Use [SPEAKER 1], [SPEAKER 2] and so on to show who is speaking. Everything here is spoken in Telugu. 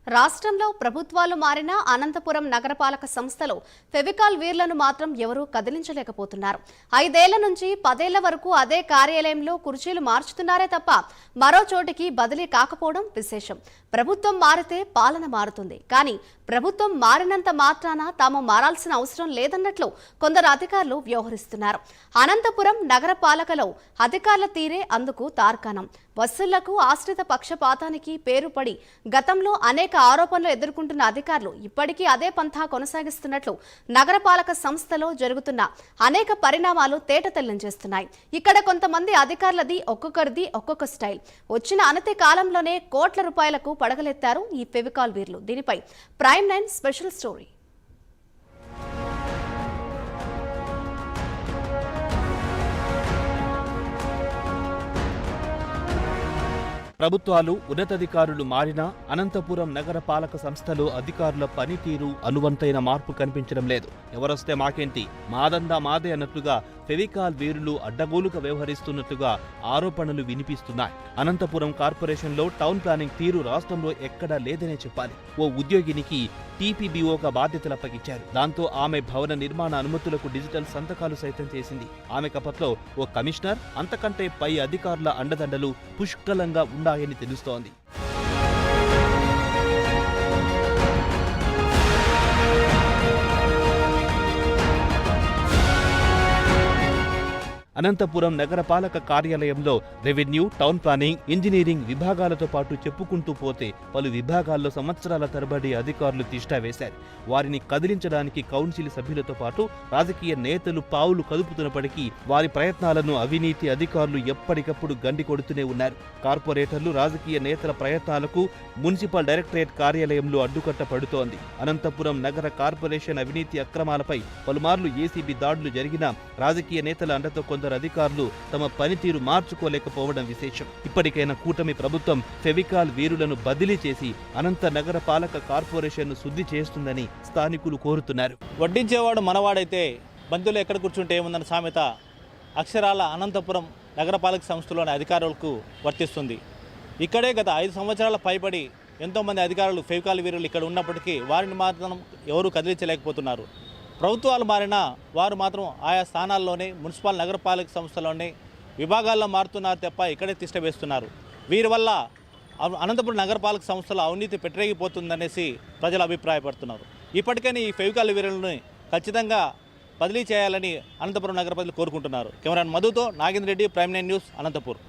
[SPEAKER 1] రాష్ట్రంలో ప్రభుత్వాలు మారినా అనంతపురం నగరపాలక సంస్థలో ఫెవికాల్ వీర్లను మాత్రం ఎవరూ కదిలించలేకపోతున్నారు. 5 ఏళ్ల నుంచి 10 ఏళ్ల వరకు అదే కార్యాలయంలో కుర్చీలు మార్చుతున్నారే తప్ప మరో చోటికి బదిలీ కాకపోవడం విశేషం. ప్రభుత్వం మారితే పాలన మారుతుంది, కానీ ప్రభుత్వం మారినంత మాత్రాన తాము మారాల్సిన అవసరం లేదన్నట్లు కొందరు అధికారులు వ్యవహరిస్తున్నారు. అనంతపురం నగరపాలకలో అధికారుల తీరే అందుకు తార్కాణం. వసూళ్లకు ఆశ్రిత పక్షపాతానికి పేరుపడి గతంలో అనేక ఆరోపణలు ఎదుర్కొంటున్న అధికారులు ఇప్పటికీ అదే పంథా కొనసాగిస్తున్నట్లు నగరపాలక సంస్థలో జరుగుతున్న అనేక పరిణామాలు తేటతెల్లం చేస్తున్నాయి. ఇక్కడ కొంతమంది అధికారులది ఒక్కొక్కరిది ఒక్కొక్క స్టైల్. వచ్చిన అనతి కాలంలోనే కోట్ల రూపాయలకు పడగలెత్తారు ఈ ఫెవికాల్ వీర్లు. దీనిపై ప్రైమ్ 9 స్పెషల్ స్టోరీ.
[SPEAKER 2] ప్రభుత్వాలు ఉన్నతాధికారులు మారినా అనంతపురం నగర పాలక సంస్థలో అధికారుల పనితీరు అనువంతైన మార్పు కనిపించడం లేదు. ఎవరొస్తే మాకేంటి, మాదందా మాదే అన్నట్లుగా ఫెవికాల్ వీరులు అడ్డగోలుగా వ్యవహరిస్తున్నట్లుగా ఆరోపణలు వినిపిస్తున్నాయి. అనంతపురం కార్పొరేషన్లో టౌన్ ప్లానింగ్ తీరు రాష్ట్రంలో ఎక్కడా లేదనే చెప్పాలి. ఓ ఉద్యోగినికి టీపీబీఓగా బాధ్యతలు అప్పగించారు. దాంతో ఆమె భవన నిర్మాణ అనుమతులకు డిజిటల్ సంతకాలు సైతం చేసింది. ఆమె కపట్లో ఓ కమిషనర్, అంతకంటే పై అధికారుల అండదండలు పుష్కలంగా ఉన్నాయని తెలుస్తోంది. అనంతపురం నగరపాలక కార్యాలయంలో రెవెన్యూ, టౌన్ ప్లానింగ్, ఇంజనీరింగ్ విభాగాలతో పాటు చెప్పుకుంటూ పోతే పలు విభాగాల్లో సంవత్సరాల తరబడి అధికారులు తిష్టా వేశారు. వారిని కదిలించడానికి కౌన్సిల్ సభ్యులతో పాటు రాజకీయ నేతలు పావులు కదుపుతున్నప్పటికీ వారి ప్రయత్నాలను అవినీతి అధికారులు ఎప్పటికప్పుడు గండి కొడుతూనే ఉన్నారు. కార్పొరేటర్లు, రాజకీయ నేతల ప్రయత్నాలకు మున్సిపల్ డైరెక్టరేట్ కార్యాలయంలో అడ్డుకట్ట పడుతోంది. అనంతపురం నగర కార్పొరేషన్ అవినీతి అక్రమాలపై పలుమార్లు ఏసీబీ దాడులు జరిగినా రాజకీయ నేతల అండతో కొందరు అధికారులు తమ పనితీరు మార్చుకోలేకపోవడం విశేషం. ఇప్పటికైనా కూటమి ప్రభుత్వం ఫెవికాల్ వీరులను బదిలీ చేసి అనంత నగర పాలక కార్పొరేషన్ను శుద్ధి చేస్తుందని స్థానికులు కోరుతున్నారు.
[SPEAKER 3] వడ్డించేవాడు మనవాడైతే బంధువులు ఎక్కడ కూర్చుంటే ఏముందన్న సామెత అక్షరాల అనంతపురం నగరపాలక సంస్థలోని అధికారులకు వర్తిస్తుంది. ఇక్కడే గత 5 సంవత్సరాల పైబడి ఎంతోమంది అధికారులు ఫెవికాల్ వీరులు ఇక్కడ ఉన్నప్పటికీ వారిని మాత్రం ఎవరూ కదిలించలేకపోతున్నారు. ప్రభుత్వాలు మారినా వారు మాత్రం ఆయా స్థానాల్లోనే మున్సిపల్ నగరపాలక సంస్థలోనే విభాగాల్లో మారుతున్నారు తప్ప ఇక్కడే తిష్ట వేస్తున్నారు. వీరి వల్ల అనంతపురం నగరపాలక సంస్థలో అవినీతి పెట్టరేగిపోతుందనేసి ప్రజలు అభిప్రాయపడుతున్నారు. ఇప్పటికైనా ఈ ఫెవికాల్ వీరులను ఖచ్చితంగా బదిలీ చేయాలని అనంతపురం నగర ప్రజలు కోరుకుంటున్నారు. కెమెరామెన్ మధుతో నాగేంద్ర రెడ్డి, ప్రైమ్ 9 న్యూస్, అనంతపురం.